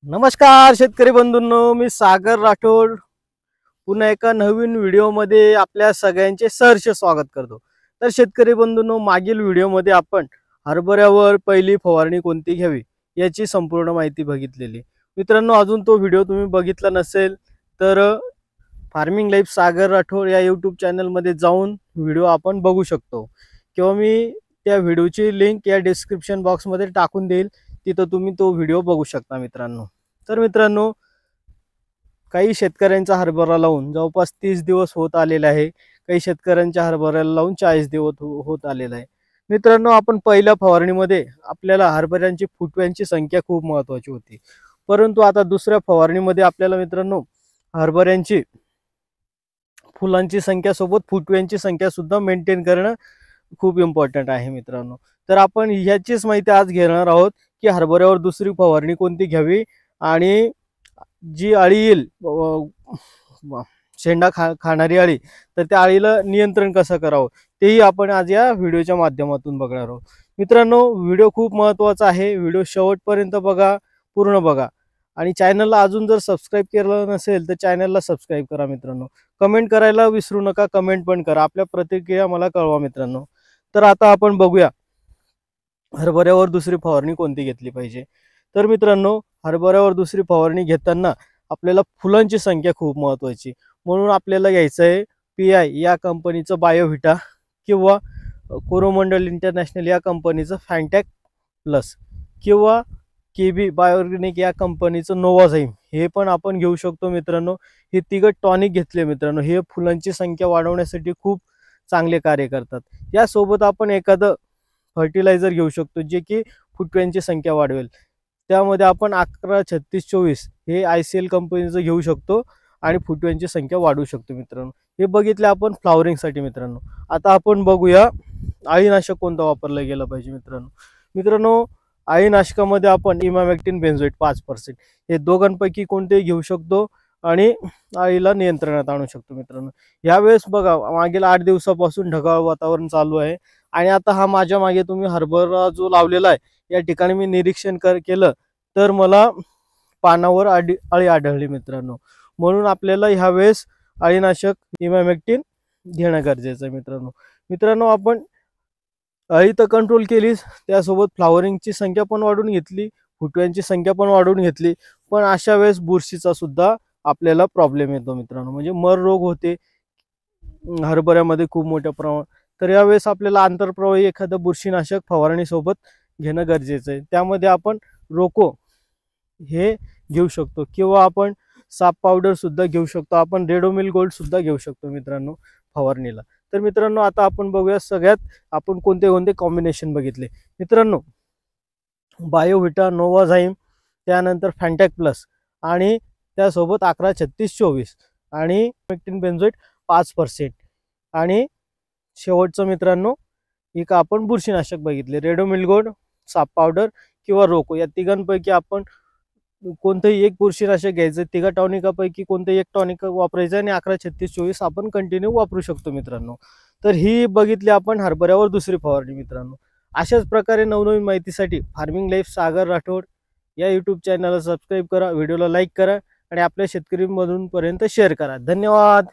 नमस्कार शेतकरी बंधूंनो, मी सागर राठोड पुन्हा एका नवीन व्हिडिओमध्ये आपल्या सगळ्यांचे सहर्ष स्वागत करतो। तर शेतकरी बंधूंनो, मागील व्हिडिओमध्ये आपण हरभऱ्यावर पहिली फवारणी कोणती घ्यावी याची संपूर्ण माहिती बघितलेली। मित्रांनो, अजून तो व्हिडिओ तुम्ही बघितला नसेल तर फार्मिंग लाईफ सागर राठोड या यूट्यूब चॅनलमध्ये जाऊन व्हिडिओ आपण बघू शकतो किंवा मी त्या व्हिडिओची लिंक या डिस्क्रिप्शन बॉक्समध्ये टाकून देईल, तिथं तुम्ही तो व्हिडिओ बघू शकता मित्रांनो। तर मित्रांनो, काही शेतकऱ्यांचा हरभरा लावून जवळपास 30 दिवस होत आलेला आहे, काही शेतकऱ्यांच्या हरभऱ्याला लावून 40 दिवस होत आलेला आहे। मित्रांनो, आपण पहिल्या फवारणीमध्ये आपल्याला हरभऱ्यांची फुटव्यांची संख्या खूप महत्त्वाची होती, परंतु आता दुसऱ्या फवारणीमध्ये आपल्याला मित्रांनो हरभऱ्यांची फुलांची संख्या सोबत फुटव्यांची संख्या सुद्धा मेंटेन करणं खूप इम्पॉर्टंट आहे मित्रांनो। तर आपण ह्याचीच माहिती आज घेणार आहोत की हरभऱ्यावर दुसरी फवारणी कोणती घ्यावी आणि जी अळी येईल, शेंडा खाणारी अळी, तर त्या अळीला नियंत्रण कसं करावं तेही आपण आज या व्हिडिओच्या माध्यमातून बघणार आहोत। मित्रांनो, व्हिडिओ खूप महत्त्वाचा आहे, व्हिडिओ शेवटपर्यंत बघा, पूर्ण बघा आणि चॅनलला अजून जर सबस्क्राईब केलं नसेल तर चॅनलला सबस्क्राईब करा मित्रांनो। कमेंट करायला विसरू नका, कमेंट पण करा, आपल्या प्रतिक्रिया मला कळवा मित्रांनो। तर आता आपण बघूया हरभऱ्यावर दुसरी फवारणी कोणती घेतली पाहिजे। तर मित्रांनो, हरभऱ्यावर दुसरी फवारणी घेताना आपल्याला फुलांची संख्या खूप महत्त्वाची, म्हणून आपल्याला घ्यायचं आहे PI या कंपनीचं बायोव्हिटा किंवा कोरोमंडल इंटरनॅशनल या कंपनीचं फॅन्टॅक प्लस किंवा KB बायोऑर्गॅनिक या कंपनीचं नोवाझाईम, हे पण आपण घेऊ शकतो मित्रांनो। हे तिघं टॉनिक घेतले मित्रांनो, हे फुलांची संख्या वाढवण्यासाठी खूप चांगले कार्य करतात। यासोबत आपण एखादं फर्टिलायझर घेऊ शकतो जे की फुटव्यांची संख्या वाढवेल, त्यामध्ये आपण 11-36-24 हे ICL कंपनीचं घेऊ शकतो आणि फुटव्यांची संख्या वाढवू शकतो मित्रांनो। हे बघितले आपण फ्लावरिंगसाठी मित्रांनो। आता आपण बघूया अळीनाशक कोणतं वापरलं गेलं पाहिजे मित्रांनो, अळीनाशकामध्ये आपण इमामॅक्टिन बेंझोएट 5% हे दोघांपैकी कोणतेही घेऊ शकतो आणि अळीला नियंत्रणात आणू शकतो मित्रांनो। यावेळेस बघा, मागील 8 दिवसापासून ढगाळ वातावरण चालू आहे आणि आता हा माझ्या मागे तुम्ही हरभरा जो लावलेला आहे या ठिकाणी मी निरीक्षण केलं तर मला पानावर अळी आढळली मित्रांनो, म्हणून आपल्याला ह्यावेळेस अळीनाशक इमामॅक्टिन घेणं गरजेचं आहे मित्रांनो। आपण अळी तर कंट्रोल केलीच, त्यासोबत फ्लावरिंगची संख्या पण वाढवून घेतली, फुटव्यांची संख्या पण वाढवून घेतली, पण अशा वेळेस बुरशीचा सुद्धा आपल्याला प्रॉब्लेम येतो मित्रांनो, म्हणजे मर रोग होते हरभऱ्यामध्ये खूप मोठ्या प्रमाणात। तर यावेळेस आपल्याला आंतरप्रवाही एखादं बुरशीनाशक फवारणी सोबत घेणं गरजेचं आहे, त्यामध्ये आपण रोको हे घेऊ शकतो किंवा आपण साप पावडर सुद्धा घेऊ शकतो, आपण रेडोमिल गोल्ड सुद्धा घेऊ शकतो मित्रांनो फवारणीला। तर मित्रांनो, आता आपण बघूया सगळ्यात आपण कोणते कोणते कॉम्बिनेशन बघितले मित्रांनो। बायोव्हिटा, नोवाझाईम, त्यानंतर फॅन्टॅक प्लस आणि त्यासोबत 11-36-24 आणि इमामॅक्टिन बेंझोएट 5% आणि शेवटचं मित्रांनो एक आपण बुरशीनाशक बघितले, रेडोमिल गोल्ड, साप पावडर किंवा रोको। या तिघांपैकी आपण कोणतेही एक बुरशीनाशक घ्यायचं, तिघा टॉनिकापैकी कोणतेही एक टॉनिक वापरायचं आणि 11-36-24 आपण कंटिन्यू वापरू शकतो मित्रांनो। तर ही बघितली आपण हरभऱ्यावर दुसरी फवारणी मित्रांनो। अशाच प्रकारे नवनवीन माहितीसाठी फार्मिंग लाईफ सागर राठोड या यूट्यूब चॅनलला सबस्क्राईब करा, व्हिडिओला लाईक करा आणि आपल्या शेतकरी बंधूंपर्यंत शेअर करा। धन्यवाद।